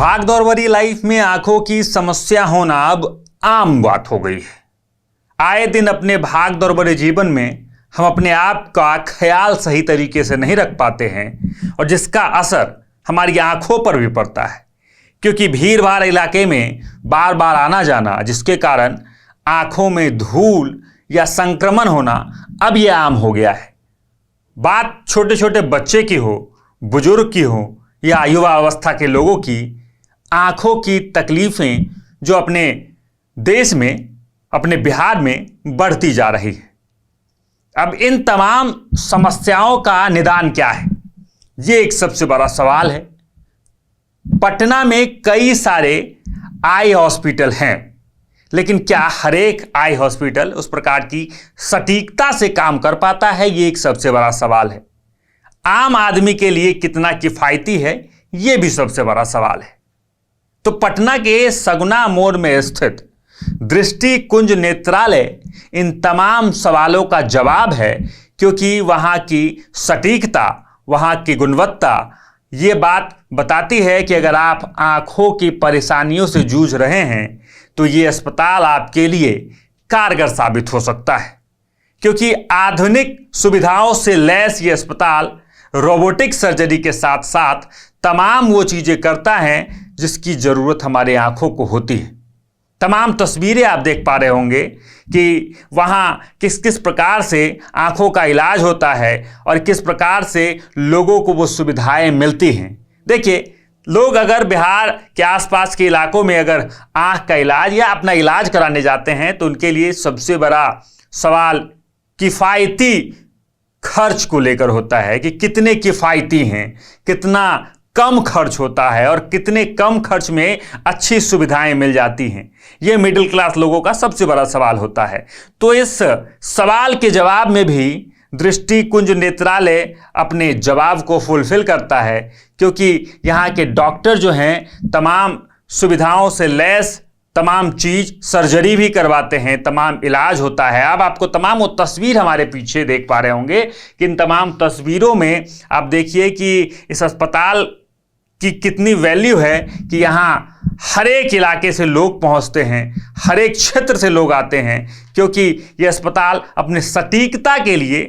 भागदौड़ भरी लाइफ में आंखों की समस्या होना अब आम बात हो गई है। आए दिन अपने भागदौड़ भरे जीवन में हम अपने आप का ख्याल सही तरीके से नहीं रख पाते हैं और जिसका असर हमारी आंखों पर भी पड़ता है, क्योंकि भीड़ भाड़ इलाके में बार बार आना जाना जिसके कारण आंखों में धूल या संक्रमण होना अब यह आम हो गया है। बात छोटे छोटे बच्चे की हो, बुजुर्ग की हो या युवा अवस्था के लोगों की, आंखों की तकलीफें जो अपने देश में, अपने बिहार में बढ़ती जा रही है। अब इन तमाम समस्याओं का निदान क्या है, ये एक सबसे बड़ा सवाल है। पटना में कई सारे आई हॉस्पिटल हैं, लेकिन क्या हर एक आई हॉस्पिटल उस प्रकार की सटीकता से काम कर पाता है, ये एक सबसे बड़ा सवाल है। आम आदमी के लिए कितना किफायती है, यह भी सबसे बड़ा सवाल है। तो पटना के सगुना मोड़ में स्थित दृष्टि कुंज नेत्रालय इन तमाम सवालों का जवाब है, क्योंकि वहां की सटीकता, वहां की गुणवत्ता ये बात बताती है कि अगर आप आंखों की परेशानियों से जूझ रहे हैं तो ये अस्पताल आपके लिए कारगर साबित हो सकता है, क्योंकि आधुनिक सुविधाओं से लैस ये अस्पताल रोबोटिक सर्जरी के साथ साथ तमाम वो चीज़ें करता है जिसकी ज़रूरत हमारे आंखों को होती है। तमाम तस्वीरें आप देख पा रहे होंगे कि वहाँ किस किस प्रकार से आंखों का इलाज होता है और किस प्रकार से लोगों को वो सुविधाएं मिलती हैं। देखिए, लोग अगर बिहार के आसपास के इलाकों में अगर आंख का इलाज या अपना इलाज कराने जाते हैं तो उनके लिए सबसे बड़ा सवाल किफ़ायती खर्च को लेकर होता है कि कितने किफ़ायती हैं, कितना कम खर्च होता है और कितने कम खर्च में अच्छी सुविधाएं मिल जाती हैं। यह मिडिल क्लास लोगों का सबसे बड़ा सवाल होता है। तो इस सवाल के जवाब में भी दृष्टि कुंज नेत्रालय अपने जवाब को फुलफिल करता है, क्योंकि यहाँ के डॉक्टर जो हैं तमाम सुविधाओं से लैस तमाम चीज़ सर्जरी भी करवाते हैं, तमाम इलाज होता है। अब आपको तमाम वो तस्वीर हमारे पीछे देख पा रहे होंगे कि इन तमाम तस्वीरों में आप देखिए कि इस अस्पताल की कितनी वैल्यू है कि यहाँ हर एक इलाके से लोग पहुँचते हैं, हर एक क्षेत्र से लोग आते हैं, क्योंकि ये अस्पताल अपने सटीकता के लिए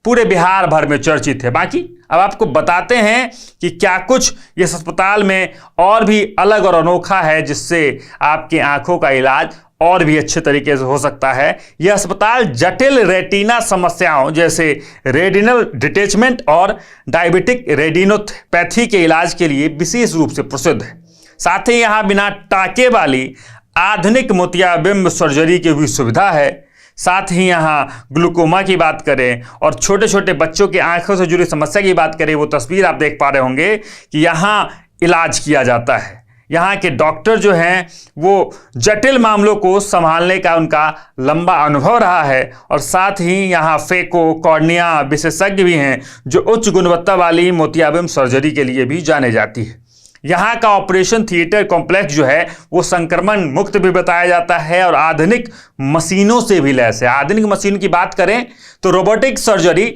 पूरे बिहार भर में चर्चित है। बाकी अब आपको बताते हैं कि क्या कुछ इस अस्पताल में और भी अलग और अनोखा है जिससे आपकी आंखों का इलाज और भी अच्छे तरीके से हो सकता है। यह अस्पताल जटिल रेटिना समस्याओं जैसे रेटिनल डिटैचमेंट और डायबिटिक रेटिनोपैथी के इलाज के लिए विशेष रूप से प्रसिद्ध है। साथ ही यहाँ बिना टाँके वाली आधुनिक मोतियाबिंब सर्जरी की भी सुविधा है। साथ ही यहाँ ग्लूकोमा की बात करें और छोटे छोटे बच्चों की आंखों से जुड़ी समस्या की बात करें, वो तस्वीर आप देख पा रहे होंगे कि यहाँ इलाज किया जाता है। यहाँ के डॉक्टर जो हैं वो जटिल मामलों को संभालने का उनका लंबा अनुभव रहा है और साथ ही यहाँ फेको कॉर्निया विशेषज्ञ भी हैं जो उच्च गुणवत्ता वाली मोतियाबिंब सर्जरी के लिए भी जाने जाती है। यहाँ का ऑपरेशन थिएटर कॉम्प्लेक्स जो है वो संक्रमण मुक्त भी बताया जाता है और आधुनिक मशीनों से भी लैस है। आधुनिक मशीन की बात करें तो रोबोटिक सर्जरी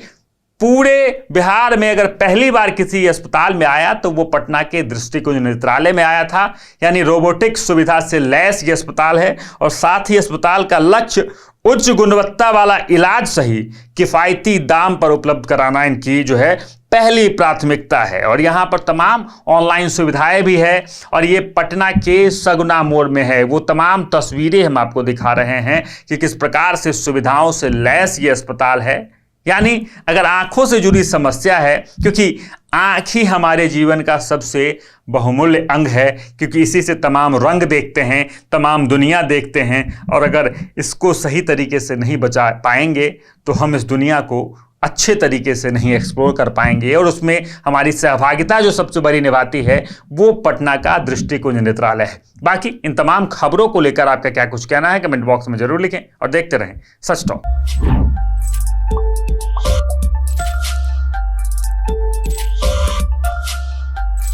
पूरे बिहार में अगर पहली बार किसी अस्पताल में आया तो वो पटना के दृष्टि कुंज नेत्रालय में आया था। यानी रोबोटिक सुविधा से लैस ये अस्पताल है और साथ ही अस्पताल का लक्ष्य उच्च गुणवत्ता वाला इलाज सही किफ़ायती दाम पर उपलब्ध कराना इनकी जो है पहली प्राथमिकता है। और यहाँ पर तमाम ऑनलाइन सुविधाएं भी है और ये पटना के सगुना मोड़ में है। वो तमाम तस्वीरें हम आपको दिखा रहे हैं कि किस प्रकार से सुविधाओं से लैस ये अस्पताल है। यानी अगर आंखों से जुड़ी समस्या है, क्योंकि आंख ही हमारे जीवन का सबसे बहुमूल्य अंग है, क्योंकि इसी से तमाम रंग देखते हैं, तमाम दुनिया देखते हैं और अगर इसको सही तरीके से नहीं बचा पाएंगे तो हम इस दुनिया को अच्छे तरीके से नहीं एक्सप्लोर कर पाएंगे और उसमें हमारी सहभागिता जो सबसे बड़ी निभाती है वो पटना का दृष्टि कुंज नेत्रालय है। बाकी इन तमाम खबरों को लेकर आपका क्या कुछ कहना है कमेंट बॉक्स में जरूर लिखें और देखते रहें सच टॉक।